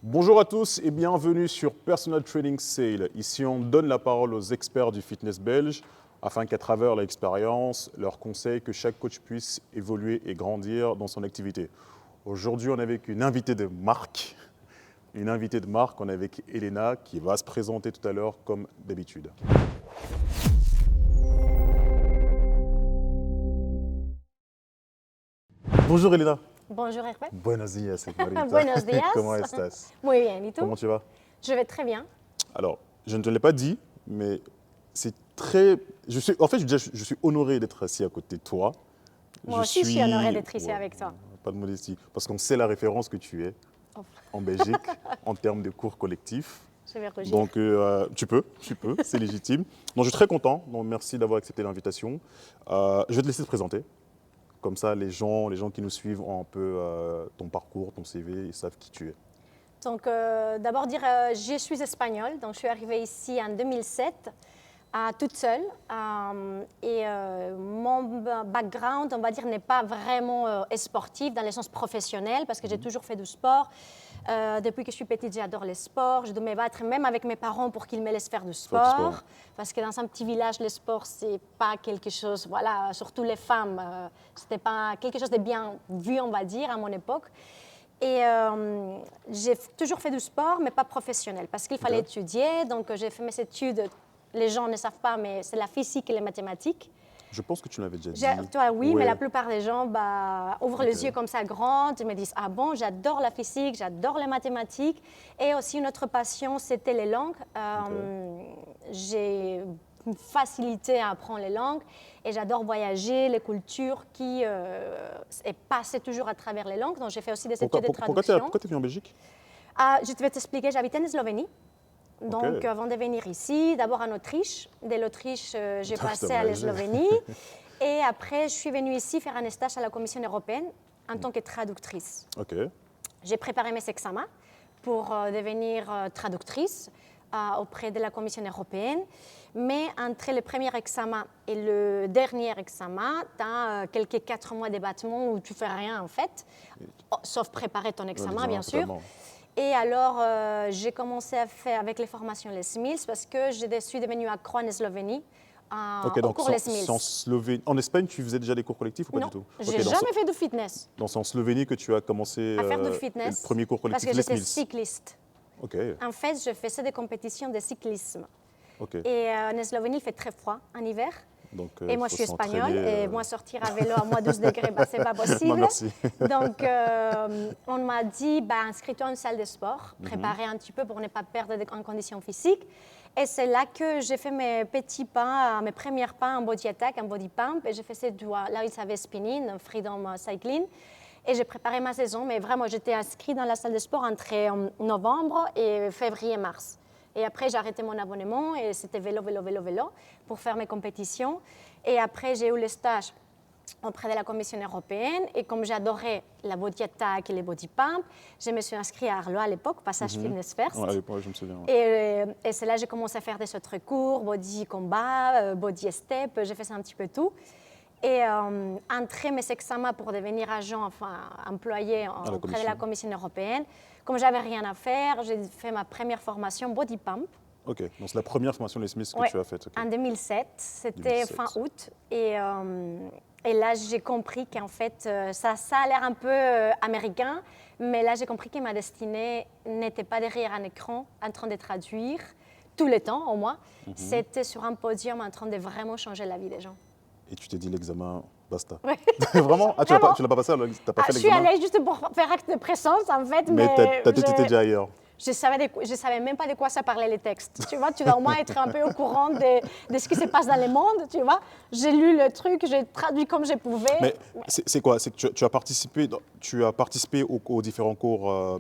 Bonjour à tous et bienvenue sur Personal Training Sale. Ici, on donne la parole aux experts du fitness belge afin qu'à travers l'expérience, leurs conseils, que chaque coach puisse évoluer et grandir dans son activité. Aujourd'hui, on est avec une invitée de marque. On est avec Elena qui va se présenter tout à l'heure comme d'habitude. Bonjour Elena. Bonjour Hervé. Buenos días, Marita. Buenos días. ¿Cómo estás? Muy bien, ¿y tú? Comment tu vas? Je vais très bien. Alors, je ne te l'ai pas dit, mais c'est très... je suis honoré d'être assis à côté de toi. Moi aussi, je suis honorée d'être ici avec toi. Pas de modestie, parce qu'on sait la référence que tu es en Belgique en termes de cours collectifs. Je vais rougir. Donc, tu peux, c'est légitime. Donc, je suis très content. Donc, merci d'avoir accepté l'invitation. Je vais te laisser te présenter. Comme ça, les gens qui nous suivent ont un peu ton parcours, ton CV, ils savent qui tu es. Donc, d'abord dire, je suis espagnole. Donc, je suis arrivée ici en 2007, toute seule. Mon background, on va dire, n'est pas vraiment sportif dans le sens professionnel parce que j'ai toujours fait du sport. Depuis que je suis petite, j'adore les sports. Je dois me battre même avec mes parents pour qu'ils me laissent faire du sport. Parce que dans un petit village, le sport, c'est pas quelque chose, voilà, surtout les femmes, c'était pas quelque chose de bien vu, on va dire, à mon époque. Et j'ai toujours fait du sport, mais pas professionnel, parce qu'il fallait étudier. Donc, j'ai fait mes études, les gens ne savent pas, mais c'est la physique et les mathématiques. Je pense que tu l'avais déjà dit. Toi, oui, ouais. mais la plupart des gens ouvrent les yeux comme ça grands et me disent « Ah bon, j'adore la physique, j'adore les mathématiques. » Et aussi, une autre passion, c'était les langues. J'ai une facilité à apprendre les langues et j'adore voyager, les cultures qui est passée toujours à travers les langues. Donc, j'ai fait aussi des études de traduction. Pourquoi tu es venu en Belgique? Je vais t'expliquer, j'habitais en Slovénie. Donc, avant de venir ici, d'abord en Autriche. De l'Autriche, j'ai passé à la Slovénie. Et après, je suis venue ici faire un stage à la Commission européenne en tant que traductrice. J'ai préparé mes examens pour devenir traductrice auprès de la Commission européenne. Mais entre le premier examen et le dernier examen, tu as quelques 4 mois de battement où tu ne fais rien en fait, sauf préparer ton examen, bien sûr. Et alors, j'ai commencé à faire avec les formations Les Mills parce que je suis devenue accro en Slovénie. Donc cours Les Mills. En Espagne, tu faisais déjà des cours collectifs ou pas du tout? Non, j'ai jamais fait de fitness. Donc c'est en Slovénie que tu as commencé à faire de fitness, le premier cours collectif parce que Les j'étais cycliste. En fait, je faisais des compétitions de cyclisme. Et en Slovénie, il fait très froid en hiver. Donc, et moi, je suis espagnole. Et moi, sortir à vélo à moins 12 degrés, ce n'est pas possible. Non, merci. Donc, on m'a dit, inscris-toi en salle de sport, préparer un petit peu pour ne pas perdre en conditions physiques. Et c'est là que j'ai fait mes petits pas, mes premiers pas en body attack, en body pump. Et j'ai fait là où il savait spinning, freedom cycling. Et j'ai préparé ma saison. Mais vraiment, j'étais inscrite dans la salle de sport entre novembre et février-mars. Et après, j'ai arrêté mon abonnement et c'était vélo pour faire mes compétitions. Et après, j'ai eu le stage auprès de la Commission européenne. Et comme j'adorais la body attack et les body pump, je me suis inscrite à Arlois à l'époque, passage Fitness First. Ouais, je me souviens. Et c'est là que j'ai commencé à faire des autres cours, body combat, body step, j'ai fait ça un petit peu tout. Et entre mes examens pour devenir agent, employé auprès de la Commission européenne, comme j'avais rien à faire, j'ai fait ma première formation body pump. Donc c'est la première formation Les Smiths que tu as faite. En 2007, c'était fin août. Et là, j'ai compris qu'en fait, ça a l'air un peu américain, mais là, j'ai compris que ma destinée n'était pas derrière un écran en train de traduire tout le temps, au moins. C'était sur un podium en train de vraiment changer la vie des gens. Et tu t'es dit l'examen, basta. Ouais. Vraiment? Tu l'as pas passé? T'as pas fait l'examen? Je suis allée juste pour faire acte de présence, en fait. Mais ta tête était déjà ailleurs. Je savais même pas de quoi ça parlait les textes. Tu vois, tu dois au moins être un peu au courant de ce qui se passe dans le monde, tu vois. J'ai lu le truc, j'ai traduit comme je pouvais. Mais c'est quoi? C'est que tu as participé aux différents cours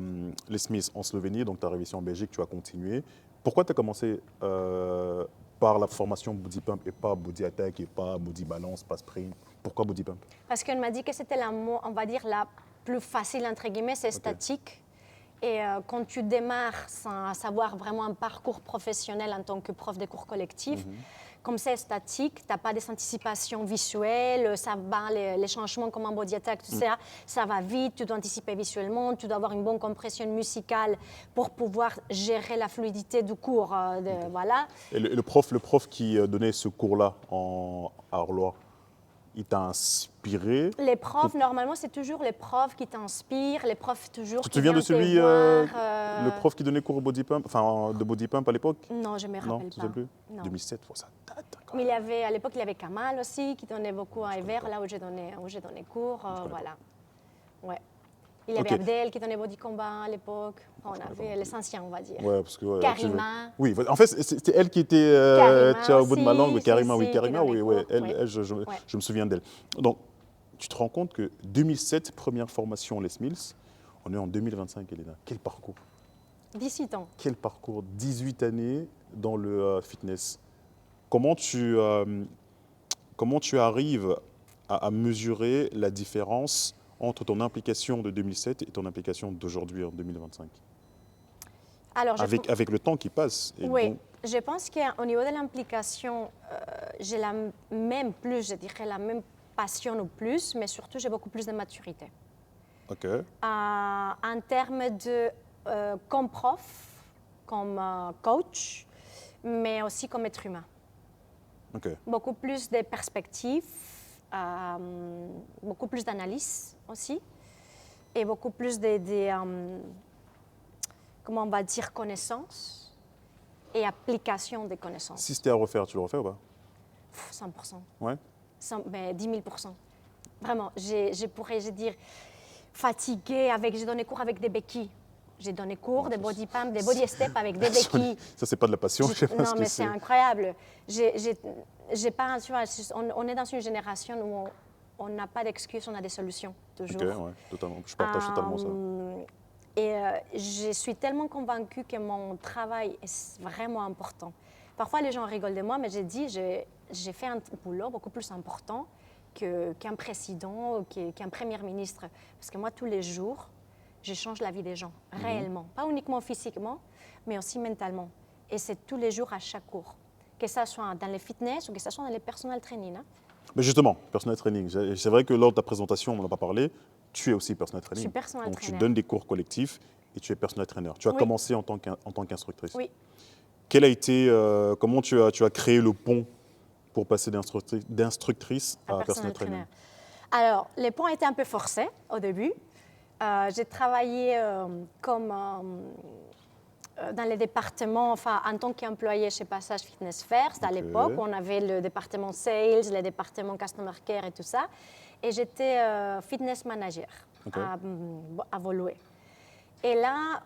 Les Smiths en Slovénie, donc tu es arrivé ici en Belgique, tu as continué. Pourquoi tu as commencé par la formation body pump et pas body attack et pas body balance, pas sprint? Pourquoi body pump? Parce qu'on m'a dit que c'était on va dire la plus facile, entre guillemets, c'est statique. Et quand tu démarres sans savoir vraiment un parcours professionnel en tant que prof de cours collectifs, comme c'est statique, tu n'as pas des anticipations visuelles, ça va, les changements comme en body attack, tout ça, ça va vite, tu dois anticiper visuellement, tu dois avoir une bonne compression musicale pour pouvoir gérer la fluidité du cours. Voilà. Et le prof qui donnait ce cours-là à Arlois, il t'a inspiré? Les profs, normalement, c'est toujours les profs qui t'inspirent, les profs toujours Tu te qui souviens de viennent te celui, voir, le prof qui donnait cours au body pump, enfin de body pump à l'époque? Non, je ne me Non, rappelle tu pas. sais plus? Non. 2007, ça date quand Mais même. à l'époque, il y avait Kamal aussi, qui donnait beaucoup à Ever, là où j'ai donné cours. Voilà. Ouais. Il y avait Ok. Abdel qui donnait body combat à l'époque. Enfin, on avait les anciens, on va dire. Ouais, parce que, ouais, Karima. oui, en fait, c'était elle qui était Karima tu as au bout de ma aussi, langue, si, Karima, si, oui, qui Karima, donne oui, les ouais, cours, elle, ouais. elle, Ouais. je me souviens d'elle. Donc, tu te rends compte que 2007, première formation Les Mills, on est en 2025, Elena. Quel parcours? 18 ans. Quel parcours? 18 années dans le fitness. Comment tu arrives à mesurer la différence entre ton implication de 2007 et ton implication d'aujourd'hui en 2025? Alors, Avec le temps qui passe. Et oui, donc, je pense qu'au niveau de l'implication, j'ai la même plus, je dirais la même passion ou plus, mais surtout j'ai beaucoup plus de maturité. ok. En termes de comme prof, comme coach, mais aussi comme être humain. Ok. Beaucoup plus de perspectives, beaucoup plus d'analyse aussi, et beaucoup plus comment on va dire, connaissances et application des connaissances. Si c'était à refaire, tu le refais ou pas? 100%. Ouais. Mais 10 000%. Vraiment, je pourrais dire fatiguée j'ai donné cours avec des béquilles. J'ai donné cours Ouais, de ça, body pump, des body step avec des béquilles. Ça, c'est pas de la passion, je sais pas ce Non, que mais c'est c'est. incroyable. J'ai pas, tu vois, on est dans une génération où on n'a pas d'excuses, on a des solutions, toujours. Ok, ouais, totalement. Je partage totalement ça. Et je suis tellement convaincue que mon travail est vraiment important. Parfois, les gens rigolent de moi, mais j'ai dit, j'ai fait un boulot beaucoup plus important qu'un président, qu'un premier ministre. Parce que moi, tous les jours, je change la vie des gens, réellement. Pas uniquement physiquement, mais aussi mentalement. Et c'est tous les jours à chaque cours. Que ce soit dans les fitness ou que ce soit dans les personal training. Hein. Mais justement, personal training. C'est vrai que lors de ta présentation, on n'en a pas parlé, tu es aussi personal training. Je suis personal Donc trainer. tu donnes des cours collectifs et tu es personal trainer. Tu as Oui. commencé en tant qu'instructrice. Oui. Quel a été, comment tu as créé le pont pour passer d'instructrice à personal trainer? Alors, les ponts étaient un peu forcés au début. J'ai travaillé comme dans les départements, enfin en tant qu'employé chez Passage Fitness First à l'époque. On avait le département Sales, le département Customer Care et tout ça. Et j'étais fitness manager à Woluwe. Et là,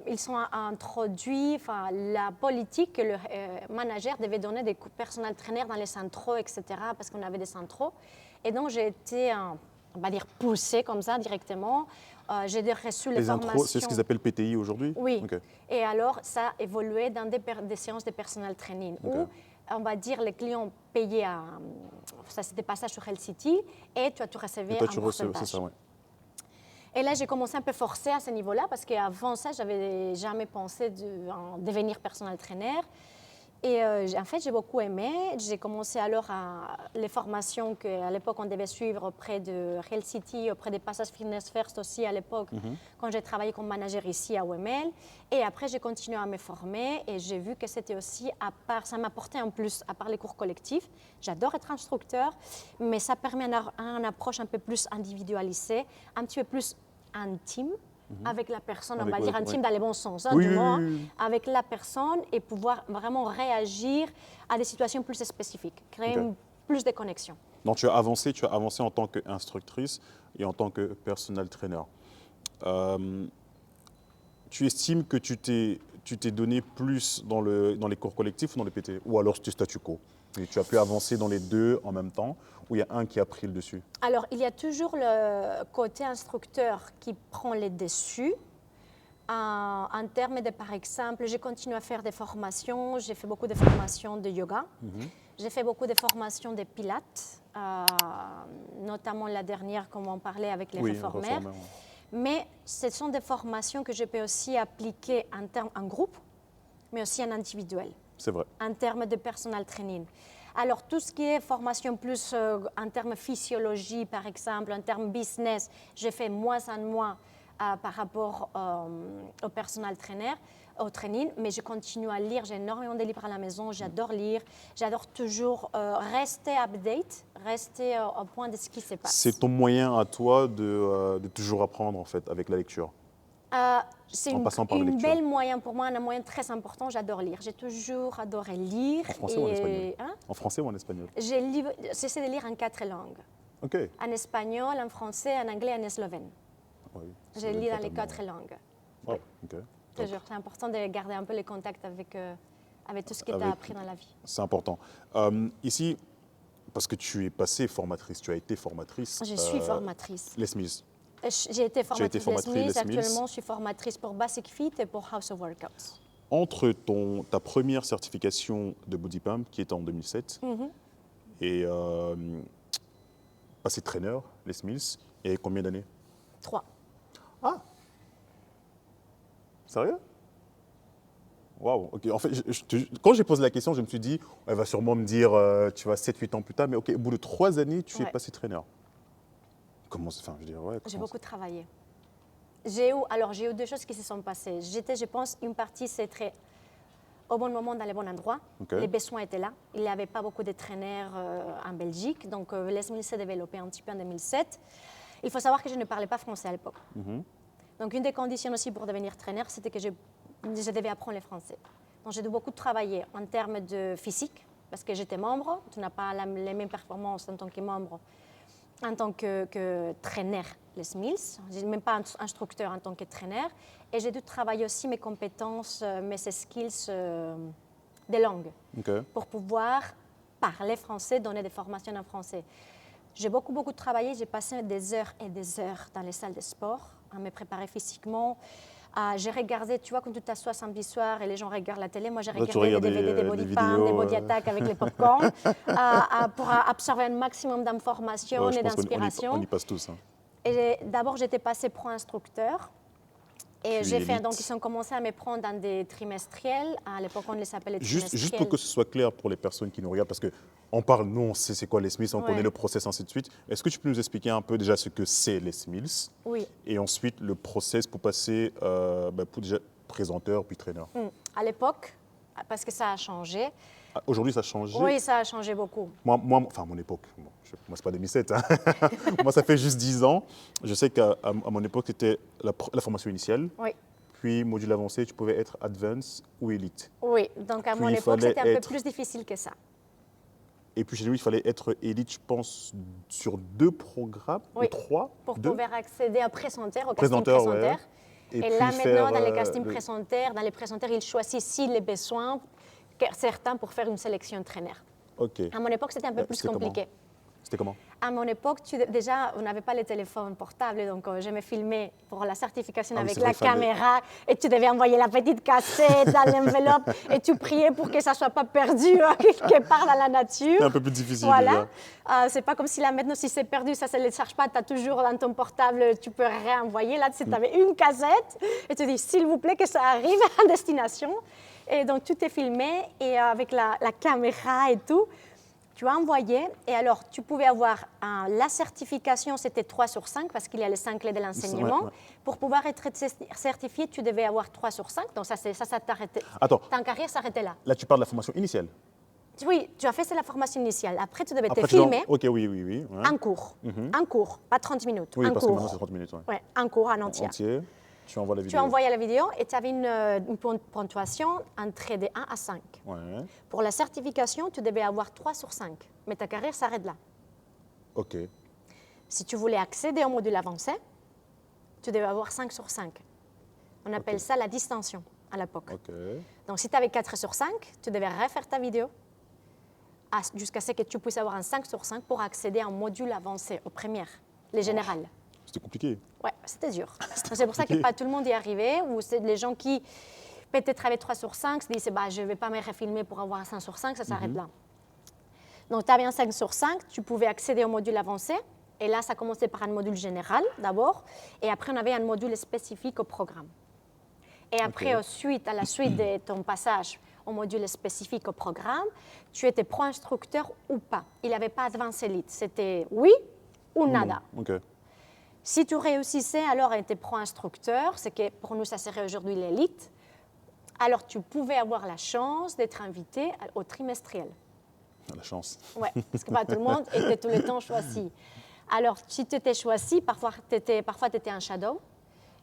ils ont introduit la politique que le manager devait donner des personal trainers dans les centros, etc., parce qu'on avait des centros. Et donc, j'ai été, on va dire, poussée comme ça directement. J'ai reçu les formations. Intros, c'est ce qu'ils appellent PTI aujourd'hui? Oui. Okay. Et alors, ça a évolué dans des séances de personal training où, on va dire, les clients payaient, ça c'était passage sur Health City, et toi, tu recevais un pourcentage. C'est ça, ouais. Et là, j'ai commencé un peu forcé à ce niveau-là parce qu'avant ça, je n'avais jamais pensé en devenir personal trainer. Et en fait, j'ai beaucoup aimé. J'ai commencé alors les formations qu'à l'époque, on devait suivre auprès de Health City, auprès des Passage Fitness First aussi à l'époque, quand j'ai travaillé comme manager ici à OML. Et après, j'ai continué à me former et j'ai vu que c'était aussi, ça m'apportait en plus, à part les cours collectifs. J'adore être instructeur, mais ça permet une approche un peu plus individualisée, un petit peu plus intime avec la personne, on va dire intime dans le bon sens, oui, du mot, oui. avec la personne et pouvoir vraiment réagir à des situations plus spécifiques, créer plus de connexions. Donc tu as avancé en tant qu'instructrice et en tant que personal trainer. Tu estimes que tu t'es donné plus dans les cours collectifs ou dans les PT? Ou alors c'était statu quo? Et tu as pu avancer dans les deux en même temps, ou il y a un qui a pris le dessus? Alors, il y a toujours le côté instructeur qui prend le dessus. En termes de, par exemple, j'ai continué à faire des formations. J'ai fait beaucoup de formations de yoga. J'ai fait beaucoup de formations de pilates, notamment la dernière, comme on parlait avec les réformeurs. Mais ce sont des formations que je peux aussi appliquer en groupe, mais aussi en individuel. C'est vrai. En termes de personal training. Alors, tout ce qui est formation plus en termes physiologie, par exemple, en termes business, j'ai fait moins en moins par rapport au personal trainer, au training, mais je continue à lire. J'ai énormément de livres à la maison, j'adore lire. J'adore toujours rester update, rester au point de ce qui se passe. C'est ton moyen à toi de toujours apprendre, en fait, avec la lecture. C'est une belle moyen pour moi, un moyen très important. J'adore lire. J'ai toujours adoré lire. En français ou en espagnol? En français ou en espagnol? J'essaie de lire en 4 langues. Ok. En espagnol, en français, en anglais, en slovène. Oui, je lis dans les 4 langues. Oh, ok. Toujours. C'est important de garder un peu les contacts avec tout ce que tu as appris dans la vie. C'est important. Ici, parce que tu es passée formatrice, tu as été formatrice. Je suis formatrice. Les Smiths. J'ai été formatrice Les Smiths. Actuellement, je suis formatrice pour Basic Fit et pour House of Workouts. Entre ta première certification de Body Pump, qui était en 2007, et passer traîneur, Les Smiths, et combien d'années? 3. Ah! Sérieux? Waouh, ok. En fait, quand j'ai posé la question, je me suis dit, elle va sûrement me dire, tu vois, 7-8 ans plus tard, mais ok, au bout de 3 années, tu es passé traîneur. Comment, enfin, je veux dire, ouais. J'ai beaucoup travaillé. J'ai eu 2 choses qui se sont passées. Je pense, une partie, c'était au bon moment, dans le bon endroit. Okay. Les besoins étaient là. Il n'y avait pas beaucoup de traîneurs en Belgique. Donc, Les Smiths s'est développé un petit peu en 2007. Il faut savoir que je ne parlais pas français à l'époque. Donc, une des conditions aussi pour devenir traîneur, c'était que je devais apprendre le français. Donc, j'ai dû beaucoup travailler en termes de physique, parce que j'étais membre. Tu n'as pas les mêmes performances en tant que membre, en tant que traîneur, Les Smiths. Je n'ai même pas instructeur en tant que traîneur. Et j'ai dû travailler aussi mes compétences, mes skills de langue, pour pouvoir parler français, donner des formations en français. J'ai beaucoup travaillé. J'ai passé des heures et des heures dans les salles de sport à me préparer physiquement. J'ai regardé, tu vois, quand tu t'assois samedi soir et les gens regardent la télé, moi j'ai regardé des DVD, des body pump, des body attack avec les popcorn pour absorber un maximum d'informations et d'inspiration. On y passe tous. Hein. Et d'abord, j'étais passée pro-instructeur. Et j'ai fait, donc ils ont commencé à me prendre dans des trimestriels. À l'époque, on les appelait trimestriels. Juste pour que ce soit clair pour les personnes qui nous regardent, parce qu'on parle, nous, on sait c'est quoi les Smiths, on connaît le process, ainsi de suite. Est-ce que tu peux nous expliquer un peu déjà ce que c'est les Smiths? Oui. Et ensuite, le process pour passer pour déjà présenteur puis traîneur. À l'époque, parce que ça a changé. Aujourd'hui, ça a changé? Oui, ça a changé beaucoup. Enfin, mon époque, bon, moi, c'est pas 2007. Hein. Moi, ça fait juste 10 ans. Je sais qu'à mon époque, c'était la formation initiale. Oui. Puis, module avancé, tu pouvais être advance ou élite. Oui, donc à mon époque, c'était un peu plus difficile que ça. Et puis, chez lui, il fallait être élite, je pense, sur 2 programmes ou 3. Pour pouvoir accéder à présentaire, au casting présenteur. Ouais. Et là, maintenant, dans les castings présentaires, ils choisissent si les besoins, certains pour faire une sélection traîneur. Okay. À mon époque, c'était un peu plus compliqué. C'était comment? À mon époque, déjà, on n'avait pas les téléphones portables, donc je me filmais pour la certification avec la caméra et tu devais envoyer la petite cassette dans l'enveloppe et tu priais pour que ça ne soit pas perdu quelque part dans la nature. C'est un peu plus difficile. Voilà. C'est pas comme si là, maintenant, si c'est perdu, ça ne le cherche pas, tu as toujours dans ton portable, tu peux réenvoyer. Là, tu avais une cassette et tu dis, s'il vous plaît, que ça arrive à destination. Et donc, tout est filmé et avec la caméra et tout. Tu as envoyé, et alors tu pouvais avoir la certification, c'était 3 sur 5, parce qu'il y a les 5 clés de l'enseignement. Ouais. Pour pouvoir être certifié, tu devais avoir 3 sur 5, donc ça t'arrêtait. Attends. Ta carrière s'arrêtait là. Là, tu parles de la formation initiale? Oui, tu as fait la formation initiale. Après, tu devais te filmer. Ok, oui. Ouais. Un cours. Un cours, pas 30 minutes. Oui, un parce cours. que maintenant, c'est 30 minutes. Ouais. Ouais, un cours en entier. Tu envoies la vidéo. Tu envoyais la vidéo et tu avais une ponctuation entre de 1 à 5. Ouais. Pour la certification, tu devais avoir 3 sur 5. Mais ta carrière s'arrête là. OK. Si tu voulais accéder au module avancé, tu devais avoir 5 sur 5. On appelle ça la distinction à l'époque. Donc, si tu avais 4 sur 5, tu devais refaire ta vidéo jusqu'à ce que tu puisses avoir un 5 sur 5 pour accéder à un module avancé, aux premières, les générales. C'était compliqué. Oui, c'était dur. C'est pour ça que pas tout le monde y arrivait, ou c'est les gens qui peut-être avaient 3 sur 5, se disent je ne vais pas me refilmer pour avoir un 5 sur 5, ça s'arrête là. Donc, tu avais un 5 sur 5, tu pouvais accéder au module avancé, et là, ça commençait par un module général d'abord, et après, on avait un module spécifique au programme. Et après, à la suite de ton passage au module spécifique au programme, tu étais pro-instructeur ou pas. Il n'y avait pas Advanced Elite. C'était oui ou nada. Okay. Si tu réussissais, alors tu étais pro-instructeur, c'est que pour nous, ça serait aujourd'hui l'élite. Alors, tu pouvais avoir la chance d'être invité au trimestriel. La chance. Oui, parce que pas tout le monde était tout le temps choisi. Alors, si tu étais choisi, parfois tu étais un shadow.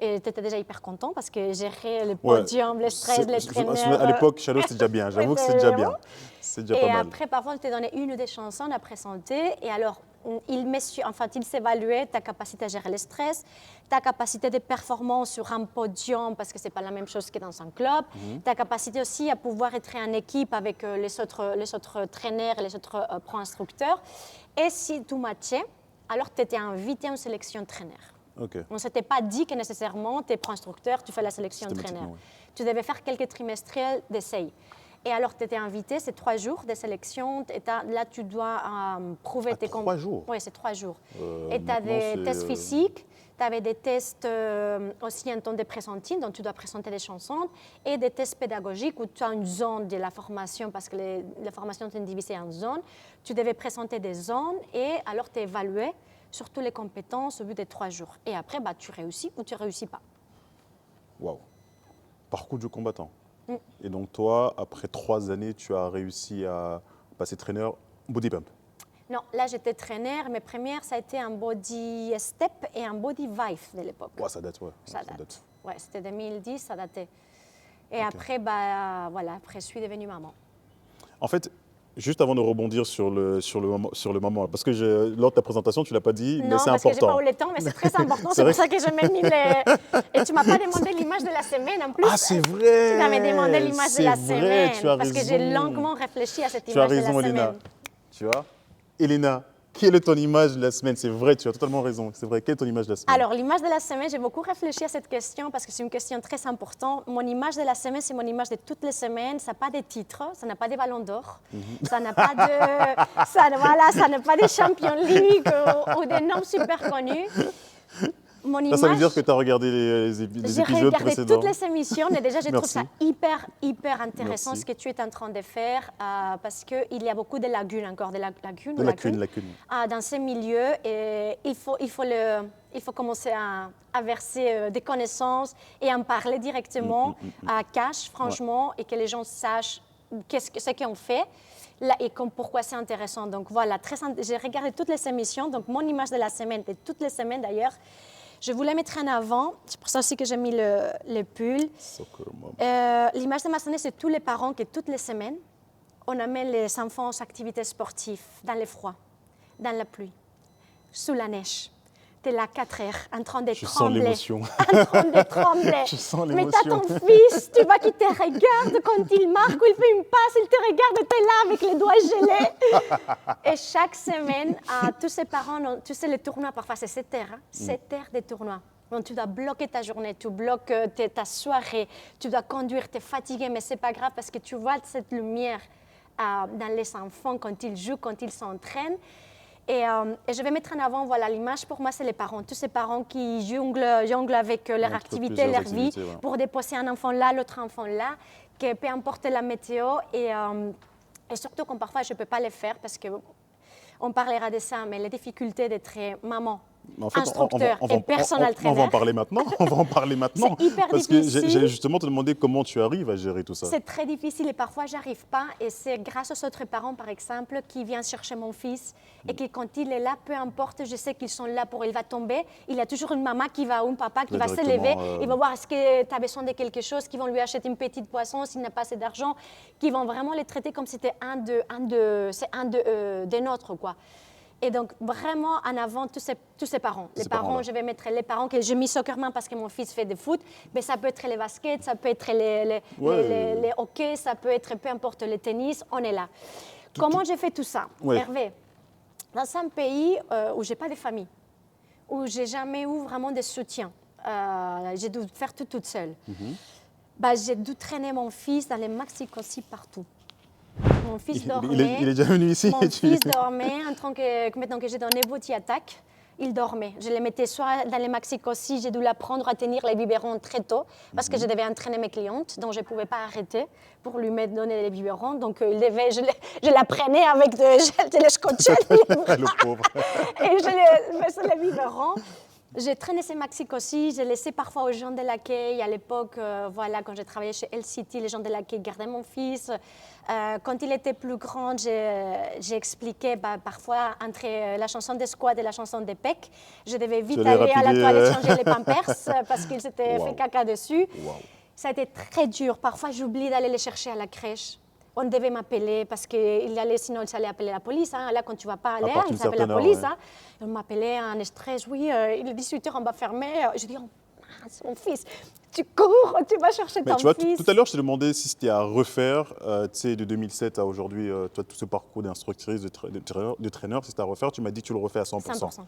Et tu étais déjà hyper content parce que gérer le podium, le stress, les traîneurs. À l'époque, shadow, c'était déjà bien. J'avoue que c'est déjà bien. C'est déjà pas mal. Et après, parfois, on te donnait une ou deux chansons à présenter. Et alors, il s'évaluait ta capacité à gérer le stress, ta capacité de performance sur un podium, parce que ce n'est pas la même chose que dans un club, ta capacité aussi à pouvoir être en équipe avec les autres traîneurs et les autres pro-instructeurs. Et si tout matchait, alors tu étais invité en sélection traîneur. Okay. On ne s'était pas dit que nécessairement, tu es pro-instructeur, tu fais la sélection traîneur. Ouais. Tu devais faire quelques trimestriels d'essai. Et alors, tu étais invité, c'est 3 jours de sélection. Et là, tu dois prouver tes compétences. 3 jours? Oui, c'est 3 jours. Et tu as des tests physiques, tu avais des tests aussi en temps de présenting, donc tu dois présenter des chansons, et des tests pédagogiques où tu as une zone de la formation, parce que la formation est divisée en zones. Tu devais présenter des zones et alors tu es évalué sur toutes les compétences au bout des 3 jours. Et après, tu réussis ou tu ne réussis pas. Waouh. Parcours du combattant. Et donc toi, après 3 années, tu as réussi à passer traîneur body pump? Non, là j'étais traîneur. Mes premières, ça a été un body step et un body vive de l'époque. Ouais, ça date, ouais. Ça date. Ouais, c'était 2010, ça datait. Et après, voilà, après je suis devenue maman. En fait, juste avant de rebondir sur le moment, parce que lors de ta présentation, tu ne l'as pas dit, mais c'est important. Non, parce que je n'ai pas eu le temps, mais c'est très important. C'est pour ça que je m'ai mis Et tu ne m'as pas demandé l'image de la semaine en plus. Ah, c'est vrai. Tu m'avais demandé l'image de la semaine. Tu as parce raison. Que j'ai longuement réfléchi à cette image de la semaine. Elena. Tu vois, Elena, quelle est ton image de la semaine? C'est vrai, tu as totalement raison. C'est vrai, quelle est ton image de la semaine? Alors, l'image de la semaine, j'ai beaucoup réfléchi à cette question parce que c'est une question très importante. Mon image de la semaine, c'est mon image de toutes les semaines. Ça n'a pas de titres, ça n'a pas de ballons d'or, ça n'a pas de, ça n'a pas de Champions League ou des noms super connus. Mon image, ça veut dire que tu as regardé les épisodes précédents. J'ai regardé toutes les émissions et déjà, je trouve ça hyper intéressant. Merci. Ce que tu es en train de faire parce qu'il y a beaucoup de lacunes encore, de lacunes dans ces milieux. Et il faut commencer à verser des connaissances et en parler directement à cash, franchement, et que les gens sachent ce qu'on fait. Là, et pourquoi c'est intéressant. Donc voilà, j'ai regardé toutes les émissions. Donc mon image de la semaine, et toutes les semaines d'ailleurs, je voulais mettre en avant, c'est pour ça aussi que j'ai mis le pull. L'image de ma semaine, c'est tous les parents qui, toutes les semaines, on amène les enfants aux activités sportives, dans le froid, dans la pluie, sous la neige. Tu es là 4 heures, en train de trembler. Je sens l'émotion. En train de trembler. Je sens l'émotion. Mais tu as ton fils, tu vois qu'il te regarde quand il marque ou il fait une passe, il te regarde, tu es là avec les doigts gelés. Et chaque semaine, tous ces parents, tu sais, les tournois, parfois c'est 7 heures, 7 heures de tournois. Donc, tu dois bloquer ta journée, tu bloques ta soirée, tu dois conduire, tu es fatigué, mais ce n'est pas grave parce que tu vois cette lumière dans les enfants quand ils jouent, quand ils s'entraînent. Et je vais mettre en avant, voilà, l'image pour moi, c'est les parents. Tous ces parents qui jonglent avec leur activité, leur vie, pour déposer un enfant là, l'autre enfant là, que peu importe la météo. Et surtout quand parfois je ne peux pas le faire parce qu'on parlera de ça, mais les difficultés d'être maman, en fait, instructeur et personal trainer. On va en parler maintenant. C'est hyper parce difficile. Que j'allais justement te demander comment tu arrives à gérer tout ça. C'est très difficile et parfois, je n'arrive pas. Et c'est grâce aux autres parents, par exemple, qui viennent chercher mon fils et qui, quand il est là, peu importe, je sais qu'ils sont là pour il va tomber. Il y a toujours une maman qui va, ou un papa qui va se lever. Il va voir est-ce que tu as besoin de quelque chose, qui vont lui acheter une petite poisson s'il n'a pas assez d'argent, qui vont vraiment les traiter comme si c'était des nôtres, quoi. Et donc, vraiment, en avant, tous ces parents. Les parents, je vais mettre les parents que j'ai mis soccerman parce que mon fils fait de foot, mais ça peut être les baskets, ça peut être les hockey, ça peut être peu importe le tennis, on est là. Comment j'ai fait tout ça, Hervé? Dans un pays où je n'ai pas de famille, où je n'ai jamais eu vraiment de soutien, j'ai dû faire tout toute seule. J'ai dû traîner mon fils dans les Mexique aussi partout. Mon fils dormait. Il est déjà venu ici. Mon fils dormait, maintenant que j'ai donné Body Attack. il dormait. Je les mettais soit dans les maxi-cossi, j'ai dû l'apprendre à tenir les biberons très tôt parce que je devais entraîner mes clientes, donc je ne pouvais pas arrêter pour lui donner les biberons. Donc je la prenais avec je les scotchais Le pauvre. et je les faisais les biberons. J'ai traîné ces maxi-cossi, j'ai laissé parfois aux gens de l'accueil. À l'époque, voilà, quand j'ai travaillé chez LCT, les gens de l'accueil gardaient mon fils. Quand il était plus grand, j'ai expliqué parfois entre la chanson des squats et la chanson des pecs. Je devais vite aller à la toilette changer les pampers parce qu'il s'était fait caca dessus. Wow. Ça a été très dur. Parfois, j'oublie d'aller les chercher à la crèche. On devait m'appeler parce qu'il allait, sinon il allait appeler la police. Hein. Là, quand tu ne vas pas aller, il s'appelle la police. Ouais. Hein. On m'appelait en stress. Oui, il est 18h, on va fermer. Je dis, oh, c'est mon fils. Tu cours, tu vas chercher ton fils. Tout à l'heure, je te demandais si c'était à refaire, tu sais, de 2007 à aujourd'hui, toi, tout ce parcours d'instructrice, de traîneur, si c'était à refaire, tu m'as dit que tu le refais à 100%. 100%.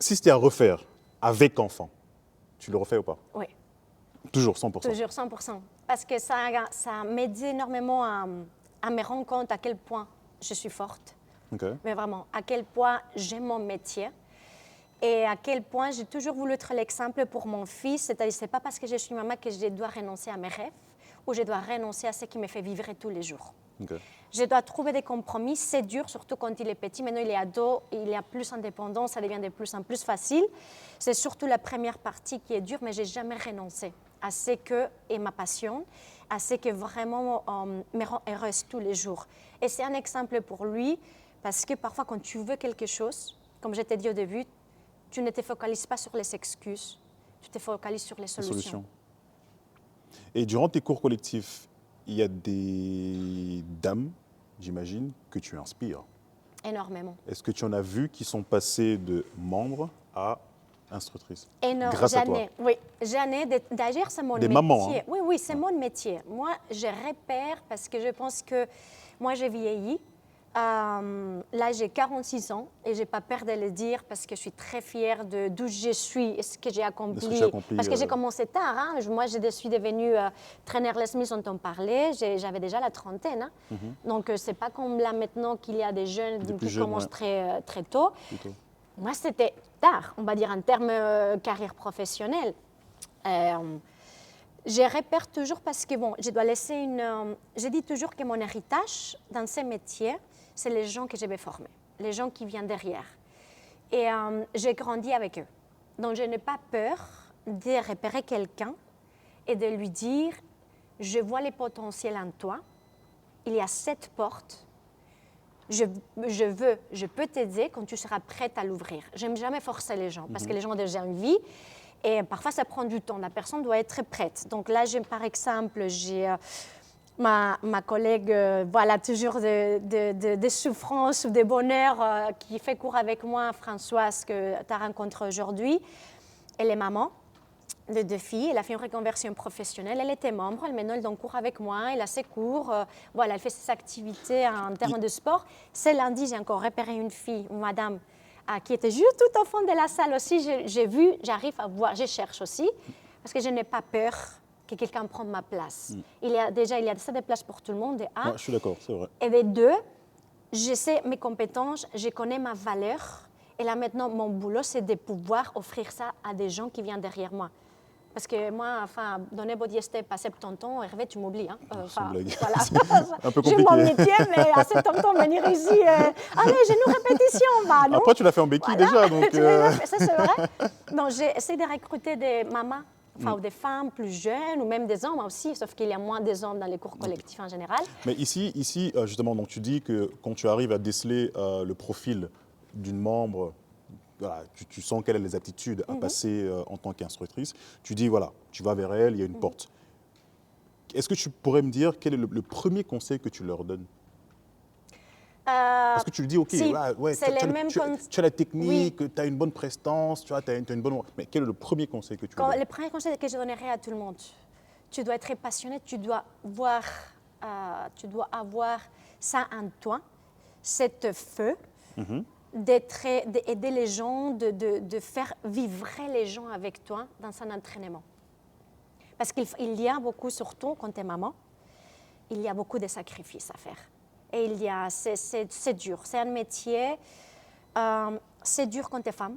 Si c'était à refaire avec enfant, tu le refais ou pas? Oui. Toujours 100%. Toujours 100%. Parce que ça m'aide énormément à me rendre compte à quel point je suis forte. Okay. Mais vraiment, à quel point j'aime mon métier et à quel point j'ai toujours voulu être l'exemple pour mon fils. C'est-à-dire, ce n'est pas parce que je suis maman que je dois renoncer à mes rêves ou je dois renoncer à ce qui me fait vivre tous les jours. Okay. Je dois trouver des compromis. C'est dur, surtout quand il est petit. Maintenant, il est ado, il a plus d'indépendance, ça devient de plus en plus facile. C'est surtout la première partie qui est dure, mais je n'ai jamais renoncé à ce que est ma passion, à ce que vraiment me rend heureuse tous les jours. Et c'est un exemple pour lui, parce que parfois, quand tu veux quelque chose, comme je t'ai dit au début, tu ne te focalises pas sur les excuses, tu te focalises sur les solutions. Et durant tes cours collectifs, il y a des dames, j'imagine, que tu inspires. Énormément. Est-ce que tu en as vu qui sont passées de membres à instructrices? Grâce à toi. Oui, j'en ai. D'ailleurs, c'est mon métier. Mamans, hein? Oui, c'est mon métier. Moi, je repère parce que je pense que moi, j'ai vieilli. Là, j'ai 46 ans et je n'ai pas peur de le dire parce que je suis très fière d'où je suis et ce que j'ai accompli. Parce que j'ai commencé tard. Hein. Moi, je suis devenue traîneur Les Mills, dont on parlait. J'avais déjà la trentaine. Hein. Donc, ce n'est pas comme là maintenant qu'il y a des jeunes qui commencent très tôt. Moi, c'était tard, on va dire, en termes carrière professionnelle. Je repère toujours parce que, bon, je dois laisser je dis toujours que mon héritage dans ces métiers, c'est les gens que je vais former, les gens qui viennent derrière. Et j'ai grandi avec eux. Donc, je n'ai pas peur de repérer quelqu'un et de lui dire, je vois les potentiels en toi, il y a cette porte, je peux t'aider quand tu seras prête à l'ouvrir. Je n'aime jamais forcer les gens parce que les gens ont déjà une vie et parfois ça prend du temps. La personne doit être prête. Donc là, par exemple, j'ai ma collègue, voilà, toujours de souffrance ou de bonheur qui fait cours avec moi, Françoise, que tu as rencontrée aujourd'hui. Elle est maman de 2 filles, elle a fait une reconversion professionnelle, elle était membre, maintenant elle donne cours avec moi, elle a ses cours, voilà, elle fait ses activités en termes de sport. Ce lundi, j'ai encore repéré une fille, une madame, qui était juste tout au fond de la salle aussi. J'ai vu, j'arrive à voir, je cherche aussi, parce que je n'ai pas peur que quelqu'un prenne ma place. Il y a assez de place pour tout le monde, de un. Ouais, je suis d'accord, c'est vrai. Et de 2, je sais mes compétences, je connais ma valeur, et là maintenant, mon boulot, c'est de pouvoir offrir ça à des gens qui viennent derrière moi. Parce que moi, enfin, donner body step à 70 ans, Hervé, tu m'oublies. Hein. Voilà. Un peu j'ai compliqué. mon métier, mais à 70 ans, venir ici, allez, j'ai une répétition. Bah, non. Après, tu l'as fait en béquille déjà. Donc, ça, c'est vrai. Donc, j'essaie de recruter des mamans, enfin, ou des femmes plus jeunes, ou même des hommes aussi, sauf qu'il y a moins des hommes dans les cours collectifs en général. Mais ici justement, donc, tu dis que quand tu arrives à déceler le profil d'une membre, voilà, tu sens quelles sont les aptitudes à passer en tant qu'instructrice. Tu dis, voilà, tu vas vers elle, il y a une porte. Est-ce que tu pourrais me dire quel est le premier conseil que tu leur donnes? Parce que tu lui dis, OK, si, ouais, tu as la technique, tu as une bonne prestance, tu as une bonne... Mais quel est le premier conseil que tu lui donnes? Le premier conseil que je donnerais à tout le monde, tu dois être passionné, tu dois avoir ça en toi, cette feu, d'aider les gens, de faire vivre les gens avec toi dans un entraînement. Parce qu'il y a beaucoup, surtout quand tu es maman, il y a beaucoup de sacrifices à faire. Et c'est dur, c'est un métier. c'est dur quand tu es femme.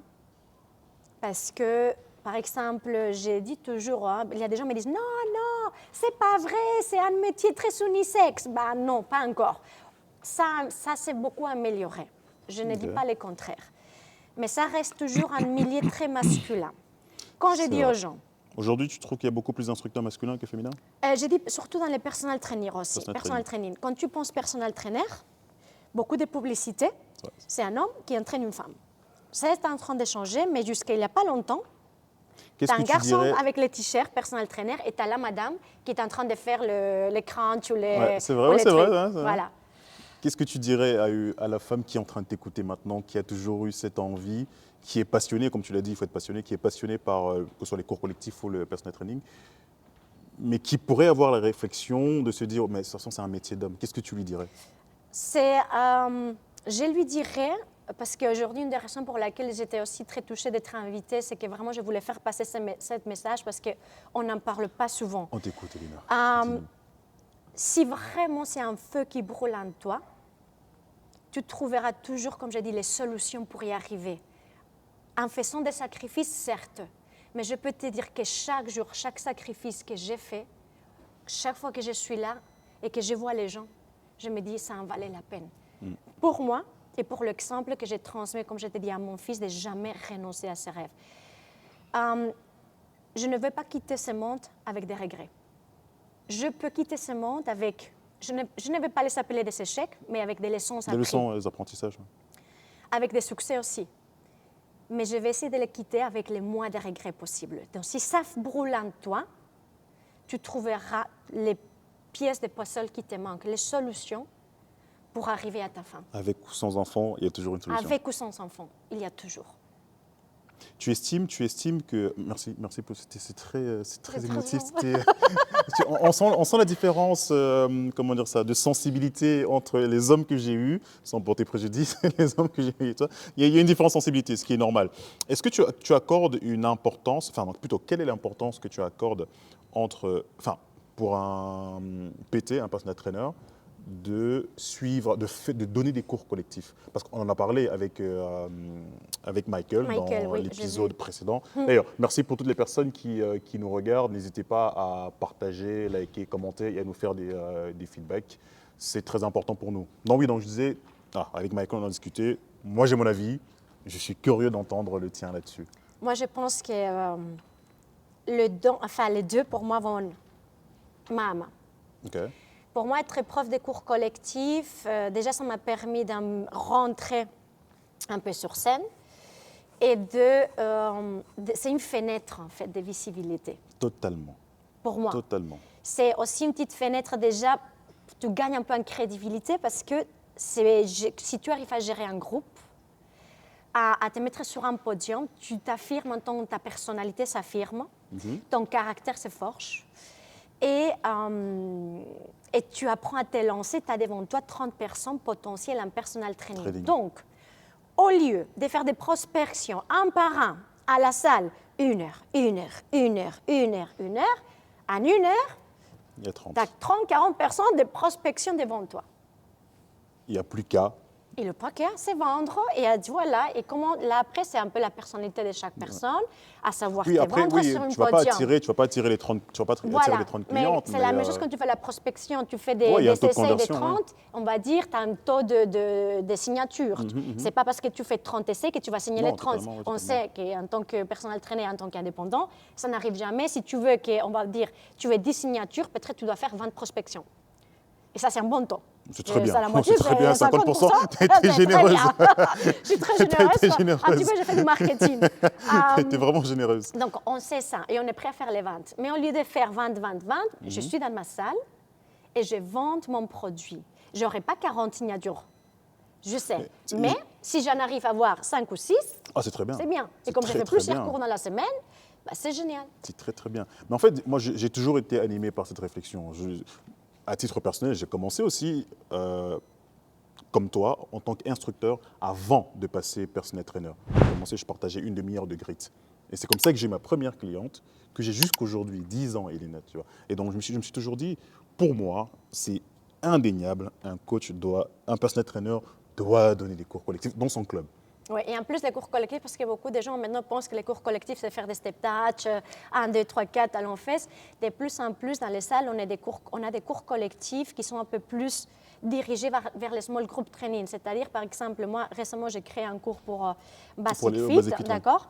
Parce que, par exemple, j'ai dit toujours, hein, il y a des gens qui me disent non, non, c'est pas vrai, c'est un métier très unisexe. Ben non, pas encore. Ça c'est beaucoup amélioré. Je ne dis pas le contraire. Mais ça reste toujours un milieu très masculin. Quand je dis aux gens. Aujourd'hui, tu trouves qu'il y a beaucoup plus d'instructeurs masculins que féminins? Je dis surtout dans les personal trainers aussi. Personal training. Quand tu penses personal trainer, beaucoup de publicités, c'est un homme qui entraîne une femme. C'est en train de changer, mais jusqu'à il n'y a pas longtemps, tu as un garçon avec les t-shirts personal trainer et tu as la madame qui est en train de faire les crunchs ou les. Ouais, c'est vrai, c'est vrai. Voilà. Qu'est-ce que tu dirais à la femme qui est en train de t'écouter maintenant, qui a toujours eu cette envie, qui est passionnée, comme tu l'as dit, il faut être passionné, qui est passionnée par que ce soit les cours collectifs ou le personal training, mais qui pourrait avoir la réflexion de se dire, mais de toute façon, c'est un métier d'homme. Qu'est-ce que tu lui dirais? Je lui dirais, parce qu'aujourd'hui, une des raisons pour laquelle j'étais aussi très touchée d'être invitée, c'est que vraiment, je voulais faire passer ce message parce qu'on n'en parle pas souvent. On t'écoute, Elina. Si vraiment c'est un feu qui brûle en toi, tu trouveras toujours, comme je dis, les solutions pour y arriver. En faisant des sacrifices, certes, mais je peux te dire que chaque jour, chaque sacrifice que j'ai fait, chaque fois que je suis là et que je vois les gens, je me dis, ça en valait la peine. Pour moi, et pour l'exemple que je transmets, comme je te dis, à mon fils, de jamais renoncer à ses rêves. Je ne veux pas quitter ce monde avec des regrets. Je peux quitter ce monde avec, je ne vais pas les appeler des échecs, mais avec des leçons apprises. Des leçons, des apprentissages. Avec des succès aussi. Mais je vais essayer de les quitter avec le moins de regrets possible. Donc si ça brûle en toi, tu trouveras les pièces de puzzle qui te manquent, les solutions pour arriver à ta fin. Avec ou sans enfant, il y a toujours une solution. Avec ou sans enfant, il y a toujours. Tu estimes que... Merci pour... C'est très émotif. On sent la différence, comment dire ça, de sensibilité entre les hommes que j'ai eus, sans porter préjudice, les hommes que j'ai eus et toi. Il y a une différence de sensibilité, ce qui est normal. Est-ce que tu accordes une importance, enfin plutôt, quelle est l'importance que tu accordes pour un PT, un personal trainer, de suivre, de donner des cours collectifs? Parce qu'on en a parlé avec Michael dans l'épisode précédent. D'ailleurs, merci pour toutes les personnes qui nous regardent. N'hésitez pas à partager, liker, commenter et à nous faire des feedbacks. C'est très important pour nous. Donc je disais, avec Michael on a discuté. Moi j'ai mon avis. Je suis curieux d'entendre le tien là-dessus. Moi je pense que les deux pour moi vont main à main. Okay. Pour moi, être prof des cours collectifs, déjà, ça m'a permis de rentrer un peu sur scène et c'est une fenêtre, en fait, de visibilité. Totalement. Pour moi. Totalement. C'est aussi une petite fenêtre, déjà, tu gagnes un peu en crédibilité parce que si tu arrives à gérer un groupe, à te mettre sur un podium, tu t'affirmes en tant que ta personnalité s'affirme, ton caractère se forge. Et tu apprends à te lancer, tu as devant toi 30 personnes potentielles en personal training. Donc, au lieu de faire des prospections un par un à la salle, 1 heure, en 1 heure, tu as 30-40 personnes de prospection devant toi. Il n'y a plus qu'à. Et le poker, c'est vendre et voilà. Et comment là après, c'est un peu la personnalité de chaque personne, à savoir vendre sur une podium. Tu vas pas attirer les 30, attirer les 30 clientes. C'est la même chose quand tu fais la prospection, tu fais des essais de 30, on va dire, tu as un taux de signature. C'est pas parce que tu fais 30 essais que tu vas signer les 30. On sait qu'en tant que personal trainer, en tant qu'indépendant, ça n'arrive jamais. Si tu veux on va dire, tu veux 10 signatures, peut-être tu dois faire 20 prospections. Et ça, c'est un bon taux. C'est très bien. C'est très bien, 50%. Tu es généreuse. Je suis très généreuse. En tout cas, j'ai fait du marketing. Tu es vraiment généreuse. Donc, on sait ça et on est prêt à faire les ventes. Mais au lieu de faire 20, je suis dans ma salle et je vends mon produit. Je n'aurai pas 40 signatures. Je sais. Mais si j'en arrive à avoir 5 ou 6, c'est très bien. C'est bien. Et comme je fais plusieurs cours dans la semaine, c'est génial. C'est très, très bien. Mais en fait, moi, j'ai toujours été animé par cette réflexion. À titre personnel, j'ai commencé aussi, comme toi, en tant qu'instructeur, avant de passer personal trainer. Je partageais 1 demi-heure de grit. Et c'est comme ça que j'ai ma première cliente, que j'ai jusqu'aujourd'hui, 10 ans, Elina. Tu vois. Et donc, je me suis toujours dit, pour moi, c'est indéniable, un personal trainer doit donner des cours collectifs dans son club. Oui, et en plus les cours collectifs, parce que beaucoup de gens maintenant pensent que les cours collectifs, c'est faire des step touch, 1, 2, 3, 4, talons fesses. De plus en plus, dans les salles, on a des cours collectifs qui sont un peu plus dirigés vers les small group training. C'est-à-dire, par exemple, moi, récemment, j'ai créé un cours pour Basic Fit, d'accord?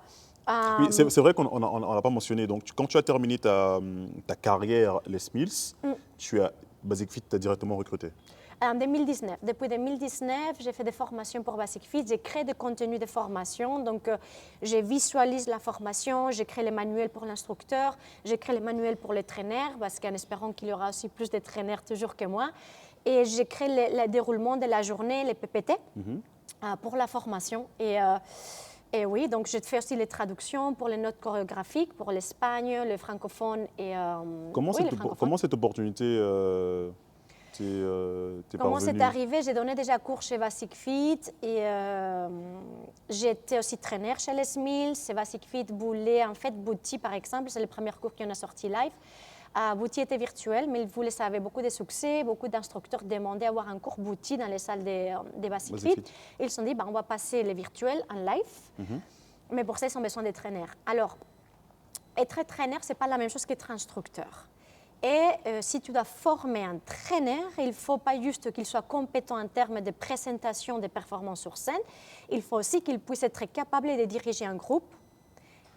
Oui, c'est vrai qu'on n'a pas mentionné. Donc, quand tu as terminé ta carrière Les Mills, tu as Basic Fit t'a directement recruté. En 2019. Depuis 2019, j'ai fait des formations pour Basic Fit. J'ai créé des contenus de formation. Donc, je visualise la formation. Je crée les manuels pour l'instructeur. Je crée les manuels pour les traîneurs, parce qu'en espérant qu'il y aura aussi plus de traîneurs toujours que moi. Et je crée le déroulement de la journée, les PPT, pour la formation. Et oui, donc je fais aussi les traductions pour les notes chorégraphiques, pour l'Espagne, le francophone et comment cette opportunité Comment c'est arrivé? J'ai donné déjà cours chez Basic Fit et j'étais aussi traîneur chez Les Mills. C'est Basic Fit voulait, en fait, Bouti par exemple, c'est le premier cours qu'on a sorti live. Bouti était virtuel, mais ça avait beaucoup de succès. Beaucoup d'instructeurs demandaient avoir un cours Bouti dans les salles des Basic Fit. Ils se sont dit, on va passer les virtuels en live, mais pour ça, ils ont besoin des traîneurs. Alors, être traîneur, ce n'est pas la même chose qu'être instructeur. Et si tu dois former un traîneur, il ne faut pas juste qu'il soit compétent en termes de présentation des performances sur scène, il faut aussi qu'il puisse être capable de diriger un groupe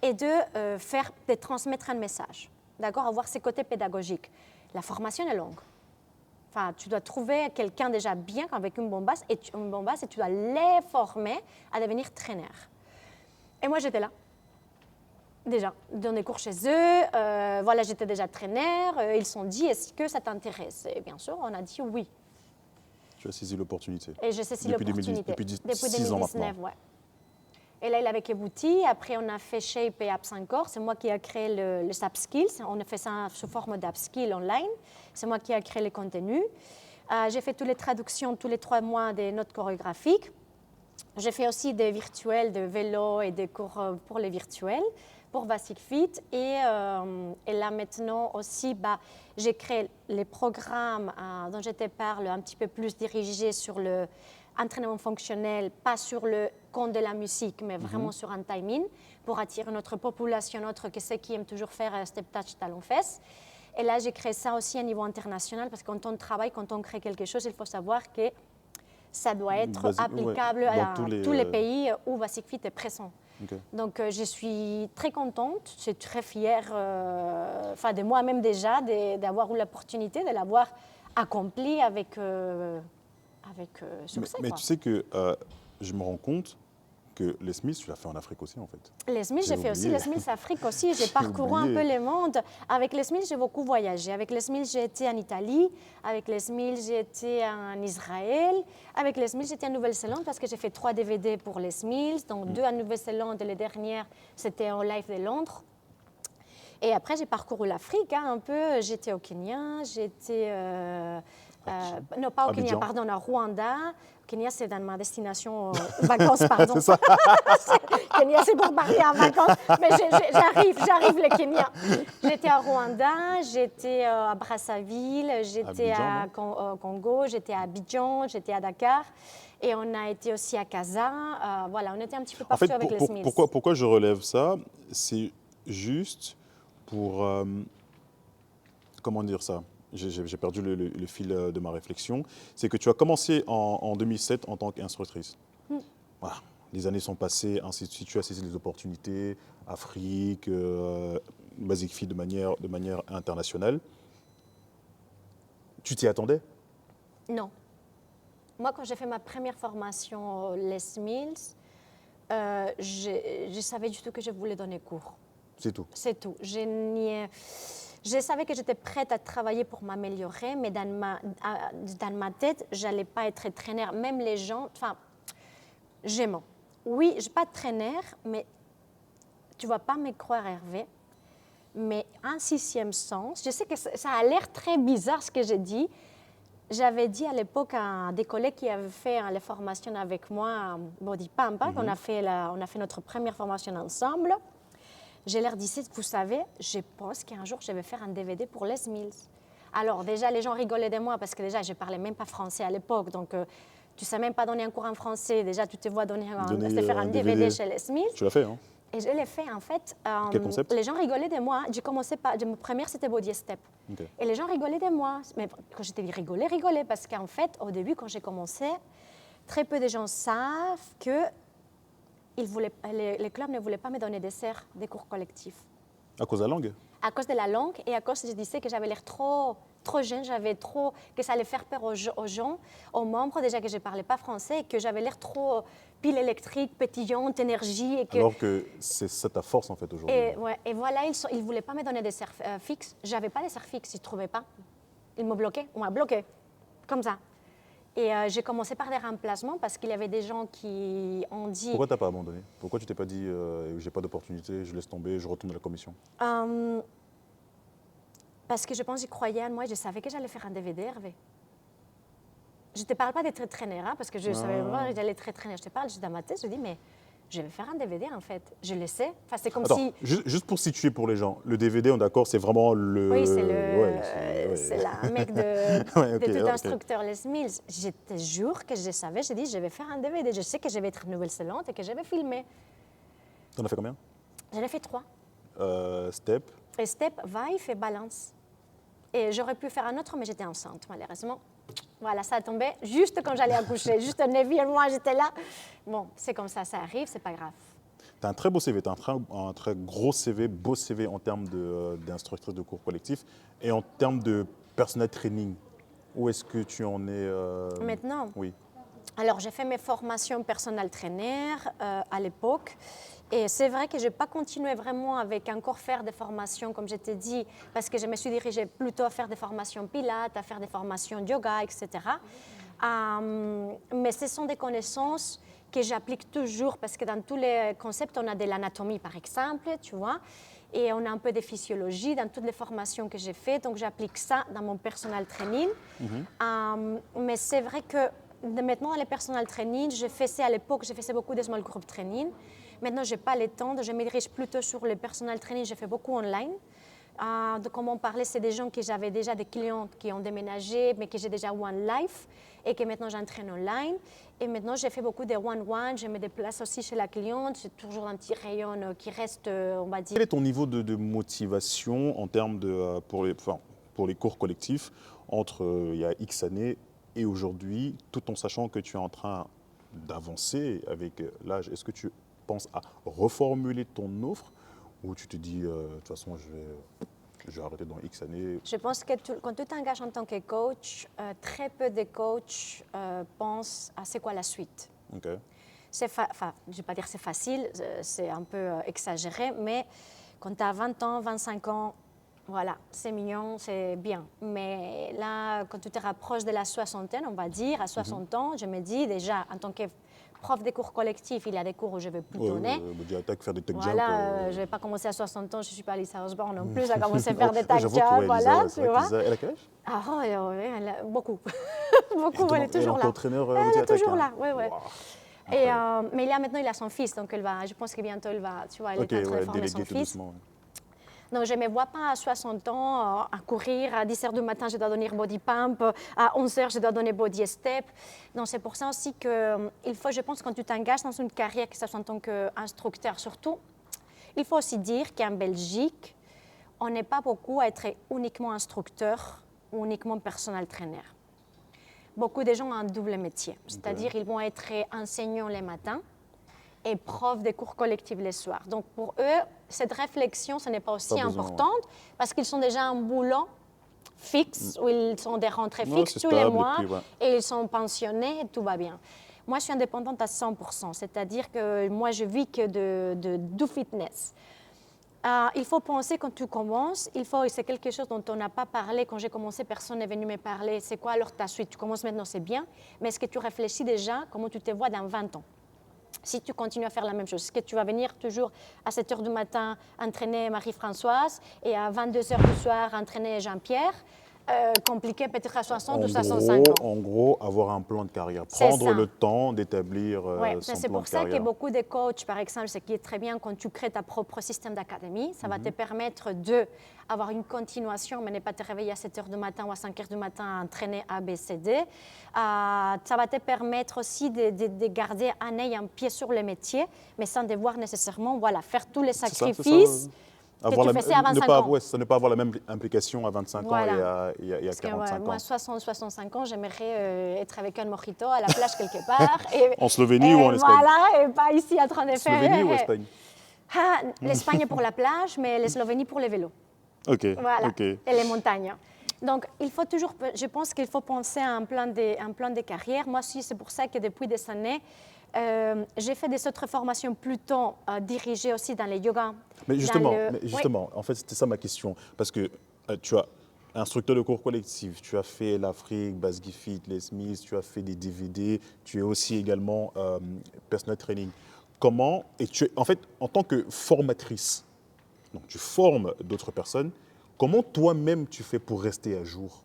et de transmettre un message, d'accord, avoir ses côtés pédagogiques. La formation est longue. Enfin, tu dois trouver quelqu'un déjà bien avec une bombasse et tu dois les former à devenir traîneur. Et moi, j'étais là. Déjà, donner cours chez eux, voilà, j'étais déjà traîneur, ils se sont dit, est-ce que ça t'intéresse? Et bien sûr, on a dit oui. Tu as saisi l'opportunité. Et j'ai saisi l'opportunité. Depuis 6 ans maintenant. Ouais. Et là, il avait Kebouti, après on a fait Shape et Apps encore, c'est moi qui ai créé le SAP Skills, on a fait ça sous forme d'AppSkill online, c'est moi qui ai créé les contenus. J'ai fait toutes les traductions tous les 3 mois des notes chorégraphiques. J'ai fait aussi des virtuels de vélo et des cours pour les virtuels, pour Basic Fit. Et là maintenant aussi, j'ai créé les programmes dont je te parle un petit peu plus dirigés sur l'entraînement fonctionnel, pas sur le compte de la musique, mais vraiment sur un timing, pour attirer notre population, ceux qui aiment toujours faire step touch, talons fesses. Et là, j'ai créé ça aussi à niveau international, parce que quand on travaille, quand on crée quelque chose, il faut savoir que ça doit être applicable à tous les pays où Basic Fit est présent. Okay. Donc, je suis très contente, je suis très fière de moi-même déjà, d'avoir eu l'opportunité de l'avoir accompli avec succès. Mais tu sais que je me rends compte que Les Mills, tu l'as fait en Afrique aussi, en fait. Les Mills, j'ai fait aussi Les Mills Afrique aussi. J'ai parcouru un peu le monde. Avec Les Mills, j'ai beaucoup voyagé. Avec Les Mills, j'ai été en Italie. Avec Les Mills, j'ai été en Israël. Avec Les Mills, j'étais en Nouvelle-Zélande parce que j'ai fait 3 DVD pour Les Mills. Donc 2 en Nouvelle-Zélande et les dernières, c'était en live de Londres. Et après, j'ai parcouru l'Afrique un peu. J'étais au Kenya, j'étais... non, pas au Kenya, pardon, au Rwanda. Kenya, c'est dans ma destination vacances, pardon. C'est ça. Kenya, c'est pour partir en vacances. Mais j'arrive le Kenya. J'étais à Rwanda, j'étais à Brazzaville, j'étais à Congo, j'étais à Abidjan, j'étais à Dakar. Et on a été aussi à Casa. Voilà, on était un petit peu partout avec Les Mills. Pourquoi je relève ça? C'est juste pour... comment dire ça? J'ai perdu le fil de ma réflexion. C'est que tu as commencé en 2007 en tant qu'instructrice. Voilà. Les années sont passées, ainsi de suite. Tu as saisi les opportunités, Afrique, Basic Fit de manière internationale. Tu t'y attendais? Non. Moi, quand j'ai fait ma première formation Les Mills, je savais du tout que je voulais donner cours. C'est tout? C'est tout. Je savais que j'étais prête à travailler pour m'améliorer, mais dans ma tête, je n'allais pas être traîneur. Même les gens, j'aime. Oui, je ne suis pas traîneur, mais tu ne vas pas me croire, Hervé, mais en 6e sens, je sais que ça a l'air très bizarre ce que j'ai dit. J'avais dit à l'époque à des collègues qui avaient fait les formations avec moi, Body Pump, on a fait notre première formation ensemble. Je leur disais, vous savez, je pense qu'un jour, je vais faire un DVD pour Les Mills. Alors, déjà, les gens rigolaient de moi parce que déjà, je ne parlais même pas français à l'époque. Donc, Tu ne sais même pas donner un cours en français. Déjà, tu te vois faire un DVD DVD chez Les Smiths. Tu l'as fait, hein? Et je l'ai fait, en fait. Quel concept? Les gens rigolaient de moi. J'ai commencé par... Ma première, c'était Body Step. Okay. Et les gens rigolaient de moi. Mais quand je te dis rigolaient, parce qu'en fait, au début, quand j'ai commencé, très peu de gens savent que les clubs ne voulaient pas me donner des cours collectifs. À cause de la langue? À cause de la langue et à cause que je disais que j'avais l'air trop jeune, que ça allait faire peur aux gens, aux membres, déjà que je ne parlais pas français et que j'avais l'air trop pile électrique, pétillante, énergie. Alors que c'est ça ta force en fait aujourd'hui. Et voilà, ils ne voulaient pas me donner des serres fixes. Je n'avais pas de serres fixes, ils ne trouvaient pas. Ils me bloquaient, on m'a bloqué, comme ça. Et j'ai commencé par des remplacements parce qu'il y avait des gens qui ont dit... Pourquoi tu n'as pas abandonné? Pourquoi tu t'es pas dit j'ai pas d'opportunité, je laisse tomber, je retourne à la commission? Parce que je pense que j'y croyais en moi et je savais que j'allais faire un DVD, Hervé. Je ne te parle pas d'être traîneur, hein, parce que je savais vraiment que j'allais être traîneur. Je te parle, dans ma tête, je dis, mais je vais faire un DVD en fait. Je le sais. Enfin, c'est comme si... Juste pour situer pour les gens, le DVD, on est d'accord, c'est vraiment le... Oui, c'est la mec de tout instructeur Les Mills. Je te jure que je savais, j'ai dit, je vais faire un DVD. Je sais que je vais être Nouvelle-Zélande et que je vais filmer. T'en as fait combien? J'en ai fait 3. Step. Et Step, Vive et Balance. Et j'aurais pu faire un autre, mais j'étais enceinte, malheureusement. Voilà, ça a tombé juste quand j'allais accoucher. Juste 9 mois, j'étais là. Bon, c'est comme ça arrive, c'est pas grave. Tu as un très beau CV, tu as un très gros CV, beau CV en termes d'instructrice de cours collectifs et en termes de personnel training. Où est-ce que tu en es Maintenant? Oui. Alors, j'ai fait mes formations personnel trainer à l'époque. Et c'est vrai que je n'ai pas continué vraiment avec encore faire des formations, comme je t'ai dit, parce que je me suis dirigée plutôt à faire des formations pilates, à faire des formations yoga, etc. Mais ce sont des connaissances que j'applique toujours, parce que dans tous les concepts, on a de l'anatomie, par exemple, tu vois, et on a un peu de physiologie dans toutes les formations que j'ai faites, donc j'applique ça dans mon personal training. Mais c'est vrai que maintenant, dans le personal training, je faisais à l'époque, je faisais beaucoup de small group training. Maintenant, je n'ai pas le temps, je me dirige plutôt sur le personal training, je fais beaucoup online. Comme on parlait, c'est des gens que j'avais déjà des clients qui ont déménagé, mais que j'ai déjà One Life et que maintenant j'entraîne online. Et maintenant, j'ai fait beaucoup de one-one, je me déplace aussi chez la cliente, j'ai toujours un petit rayon qui reste, on va dire. Quel est ton niveau de motivation en termes de, pour les cours collectifs entre il y a X années et aujourd'hui, tout en sachant que tu es en train d'avancer avec l'âge? Est-ce que tu penses à reformuler ton offre ou tu te dis de toute façon je vais arrêter dans X années? Je pense que quand tu t'engages en tant que coach, très peu de coachs pensent à c'est quoi la suite. Okay. Je ne vais pas dire que c'est facile, c'est un peu exagéré, mais quand tu as 20 ans, 25 ans, voilà, c'est mignon, c'est bien. Mais là, quand tu te rapproches de la soixantaine, on va dire, à 60 ans, je me dis déjà, en tant que prof des cours collectifs, il y a des cours où je vais plutonner. Faire des tech voilà, je ne vais pas commencer à 60 ans, je ne suis pas Lisa Osborne non plus, à commencer à faire des tech jobs, voilà, tu vois. Elle a quel âge? Ah, beaucoup. Beaucoup, elle est toujours là. Elle est toujours là, oui, oui. Wow. Et, mais là, maintenant, il a son fils, donc je pense que bientôt, elle va, tu vois, elle est en train de former son fils. Doucement, ouais. Donc, je ne me vois pas à 60 ans à courir, à 10 h du matin, je dois donner body pump, à 11 h, je dois donner body step. Donc, c'est pour ça aussi qu'il faut, je pense, quand tu t'engages dans une carrière, que ce soit en tant qu'instructeur surtout, il faut aussi dire qu'en Belgique, on n'est pas beaucoup à être uniquement instructeur ou uniquement personal trainer. Beaucoup de gens ont un double métier, c'est-à-dire ils vont être enseignants les matins et profs des cours collectifs les soirs. Donc pour eux, cette réflexion, ce n'est pas aussi importante parce qu'ils sont déjà en boulot fixe où ils sont des rentrées fixes tous les mois et ils sont pensionnés et tout va bien. Moi, je suis indépendante à 100%, c'est-à-dire que moi, je vis que du fitness. Il faut penser quand tu commences, c'est quelque chose dont on n'a pas parlé. Quand j'ai commencé, personne n'est venu me parler. C'est quoi alors ta suite? Tu commences maintenant, c'est bien, mais est-ce que tu réfléchis déjà comment tu te vois dans 20 ans? Si tu continues à faire la même chose, est-ce que tu vas venir toujours à 7 h du matin entraîner Marie-Françoise et à 22 h du soir entraîner Jean-Pierre? compliqué, peut-être à 60 ou 65 ans. En gros, avoir un plan de carrière, C'est prendre ça. le temps d'établir Ouais, son c'est plan pour de ça que carrière. beaucoup de coachs, par exemple, ce qui est très bien quand tu crées ta propre système d'académie, ça va te permettre d'avoir une continuation, mais ne pas te réveiller à 7 h du matin ou à 5 h du matin à entraîner A, B, C, D. Ça va te permettre aussi de garder un œil, un pied sur le métier, mais sans devoir nécessairement faire tous les C'est sacrifices que Avoir tu faisais à 25 ans. Ouais, ça ne pas avoir la même implication à 25 Voilà. ans et à Parce que 45 moi, ans. 60-65 ans, j'aimerais être avec un mojito à la plage quelque part. Et, En Slovénie ou en Espagne? Voilà, et pas ici en train de faire... Slovénie ou Espagne? L'Espagne pour la plage, mais la Slovénie pour les vélos. Ok, Voilà, ok. et les montagnes. Donc, il faut toujours, je pense qu'il faut penser à un plan de carrière. Moi aussi, c'est pour ça que depuis des années, j'ai fait des autres formations plutôt dirigées aussi dans les yoga. Mais justement, Oui. en fait, c'était ça ma question. Parce que tu as instructeur de cours collectif, tu as fait l'Afrique, Basque Fit, Les Smiths, tu as fait des DVD, tu es aussi également personal training. Comment, et tu es, en fait, en tant que formatrice, donc tu formes d'autres personnes, comment toi-même tu fais pour rester à jour?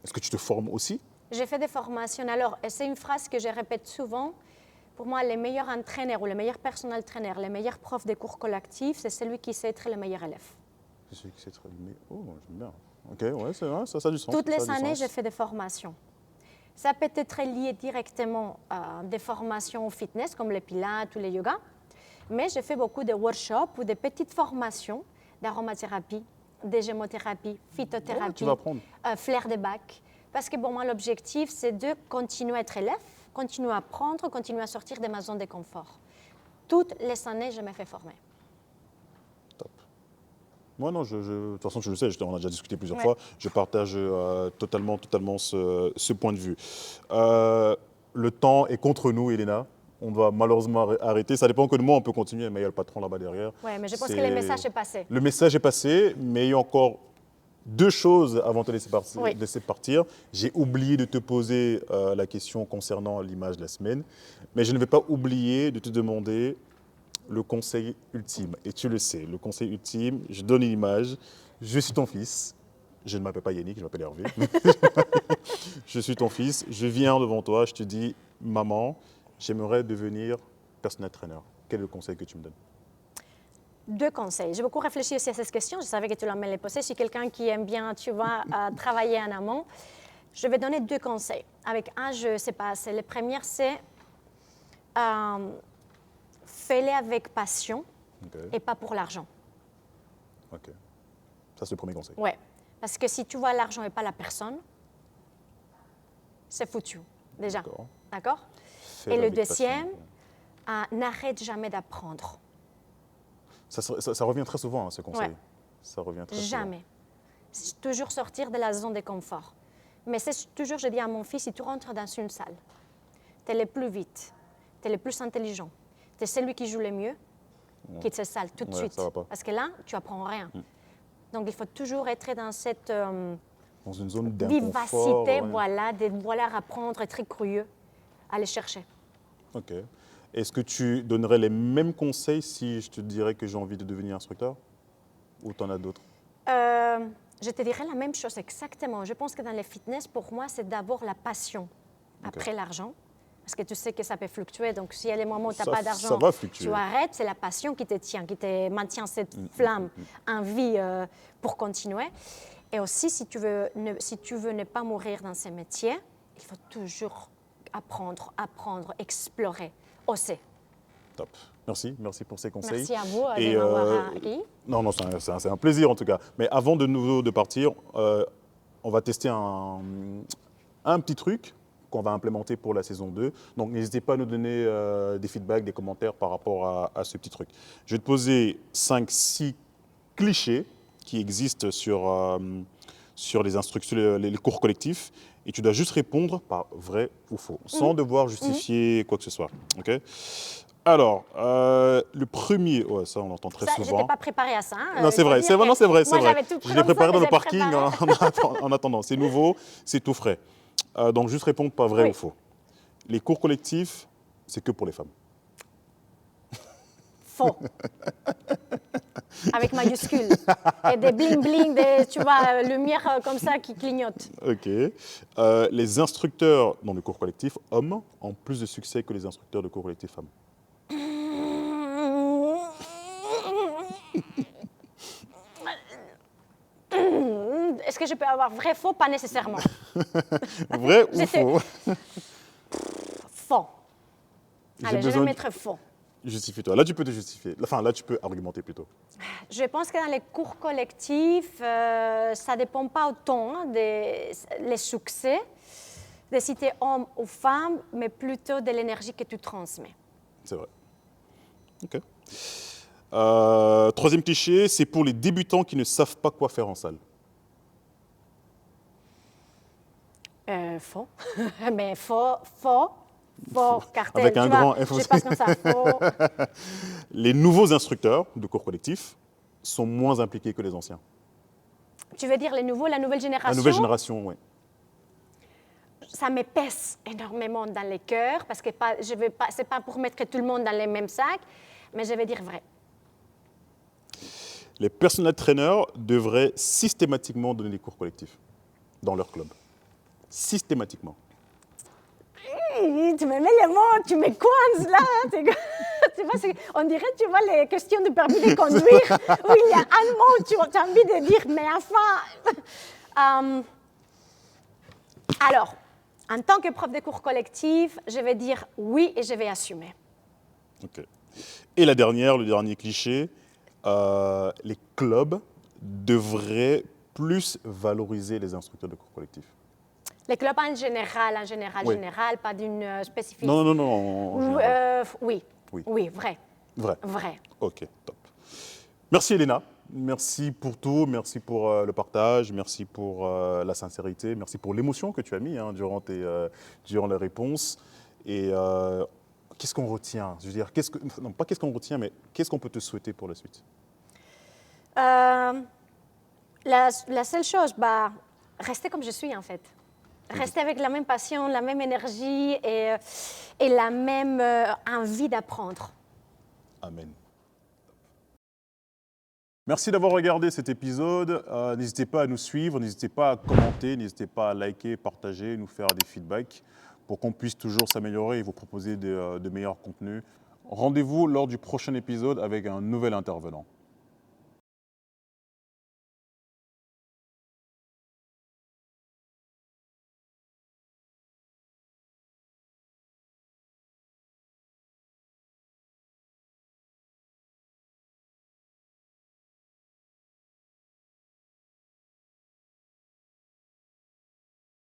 Est-ce que tu te formes aussi? J'ai fait des formations. Alors, c'est une phrase que je répète souvent. Pour moi, les meilleurs entraîneurs ou les meilleurs personnel trainers, les meilleurs profs de cours collectifs, c'est celui qui sait être le meilleur élève. C'est celui qui sait être... Oh, j'aime bien. Ok, ouais, c'est vrai, ça a du sens. Toutes les années, j'ai fait des formations. Ça peut être lié directement à des formations au fitness, comme les pilates ou les yoga, mais j'ai fait beaucoup de workshops ou de petites formations d'aromathérapie, de gémothérapie, phytothérapie, tu vas apprendre. Flair de bac. Parce que pour moi, l'objectif, c'est de continuer à être élève, continuer à apprendre, continuer à sortir de ma zone de confort. Toutes les années, je me fais former. Top. Moi, non, de toute façon, je le sais, on a déjà discuté plusieurs Ouais. fois. Je partage totalement ce point de vue. Le temps est contre nous, Elena. On doit malheureusement arrêter. Ça dépend que de moi, on peut continuer, mais il y a le patron là-bas derrière. Oui, mais je pense que le message est passé. Le message est passé, mais il y a encore deux choses avant de te laisser partir. J'ai oublié de te poser la question concernant l'image de la semaine, mais je ne vais pas oublier de te demander le conseil ultime. Et tu le sais, le conseil ultime, je donne une image. Je suis ton fils. Je ne m'appelle pas Yannick, je m'appelle Hervé. Je suis ton fils. Je viens devant toi, je te dis, maman, j'aimerais devenir personal trainer. Quel est le conseil que tu me donnes? Deux conseils. J'ai beaucoup réfléchi aussi à cette question. Je savais que tu l'allais les poser. Je suis quelqu'un qui aime bien, tu vois, travailler en amont. Je vais donner deux conseils. Avec un, je ne sais pas. Le premier, c'est fais-le avec passion et pas pour l'argent. Ok. Ça, c'est le premier conseil. Oui. Parce que si tu vois l'argent et pas la personne, c'est foutu, déjà. D'accord? Et le deuxième, n'arrête jamais d'apprendre. Ça revient très souvent, hein, ce conseil. Ouais. Ça revient très Jamais. C'est toujours sortir de la zone de confort. Mais c'est toujours, je dis à mon fils, si tu rentres dans une salle, tu es le plus vite, tu es le plus intelligent, tu es celui qui joue le mieux, quitte cette salle tout de suite. Ça va pas. Parce que là, tu apprends rien. Donc, il faut toujours être dans cette dans une zone d'inconfort. vivacité, voilà, de vouloir apprendre, être curieux, aller chercher. Ok. Est-ce que tu donnerais les mêmes conseils si je te dirais que j'ai envie de devenir instructeur? Ou tu en as d'autres? Je te dirais la même chose exactement. Je pense que dans le fitness, pour moi, c'est d'abord la passion après l'argent. Parce que tu sais que ça peut fluctuer. Donc, s'il y a des moments où tu n'as pas d'argent, tu arrêtes. C'est la passion qui te tient, qui te maintient cette flamme en vie pour continuer. Et aussi, si tu veux ne pas mourir dans ce métier, il faut toujours apprendre, explorer, oser. Top. Merci pour ces conseils. Merci à vous de m'avoir accueilli. Non, c'est un plaisir en tout cas. Mais avant de partir, on va tester un petit truc qu'on va implémenter pour la saison 2. Donc n'hésitez pas à nous donner des feedbacks, des commentaires par rapport à ce petit truc. Je vais te poser 5-6 clichés qui existent sur les instructions, les cours collectifs, et tu dois juste répondre par vrai ou faux, sans devoir justifier quoi que ce soit. Okay? Alors, le premier, ça on l'entend très souvent. Je n'étais pas préparée à ça. Non, c'est vrai, c'est vrai. Je l'ai préparé dans le parking en attendant. C'est nouveau, c'est tout frais. Donc juste répondre pas vrai ou faux. Les cours collectifs, c'est que pour les femmes. faux. Avec majuscule. Et des bling-bling, tu vois, lumière comme ça qui clignotent. Ok. Les instructeurs dans le cours collectif hommes ont plus de succès que les instructeurs de cours collectif femmes. Est-ce que je peux avoir vrai, faux? Pas nécessairement. Vrai ou faux? Faux. J'ai Allez, je vais besoin mettre faux. Justifie-toi. Là, tu peux te justifier. Enfin, là, tu peux argumenter plutôt. Je pense que dans les cours collectifs, ça ne dépend pas autant des les succès de si tu es homme ou femme, mais plutôt de l'énergie que tu transmets. C'est vrai. Ok. Troisième cliché, c'est pour les débutants qui ne savent pas quoi faire en salle. Faux. Mais faux, cartel. Avec un tu vois, grand F. je passe comme ça, faux. Les nouveaux instructeurs de cours collectifs sont moins impliqués que les anciens. Tu veux dire les nouveaux, la nouvelle génération? La nouvelle génération, oui. Ça me pèse énormément dans les cœurs parce que ce n'est pas pour mettre tout le monde dans les mêmes sacs, mais je vais dire vrai. Les personal trainers devraient systématiquement donner des cours collectifs dans leur club. Systématiquement. Tu me mets les mots, tu me coinces là. Tu vois, on dirait, tu vois, les questions de permis de conduire où il y a un mot, tu as envie de dire, mais enfin. Alors, en tant que prof de cours collectif, je vais dire oui et je vais assumer. Ok. Et le dernier cliché, les clubs devraient plus valoriser les instructeurs de cours collectifs. Les clubs en général, Oui. pas d'une spécifique. Non, en général. Oui. Oui. Oui, vrai. Vrai. Ok, top. Merci Elena. Merci pour tout, merci pour le partage, merci pour la sincérité, merci pour l'émotion que tu as mis durant les réponses. Et qu'est-ce qu'on retient? Je veux dire, non, pas qu'est-ce qu'on retient, mais qu'est-ce qu'on peut te souhaiter pour la suite? La seule chose, rester comme je suis en fait. Rester avec la même passion, la même énergie et la même envie d'apprendre. Amen. Merci d'avoir regardé cet épisode. N'hésitez pas à nous suivre, n'hésitez pas à commenter, n'hésitez pas à liker, partager, nous faire des feedbacks pour qu'on puisse toujours s'améliorer et vous proposer de meilleurs contenus. Rendez-vous lors du prochain épisode avec un nouvel intervenant.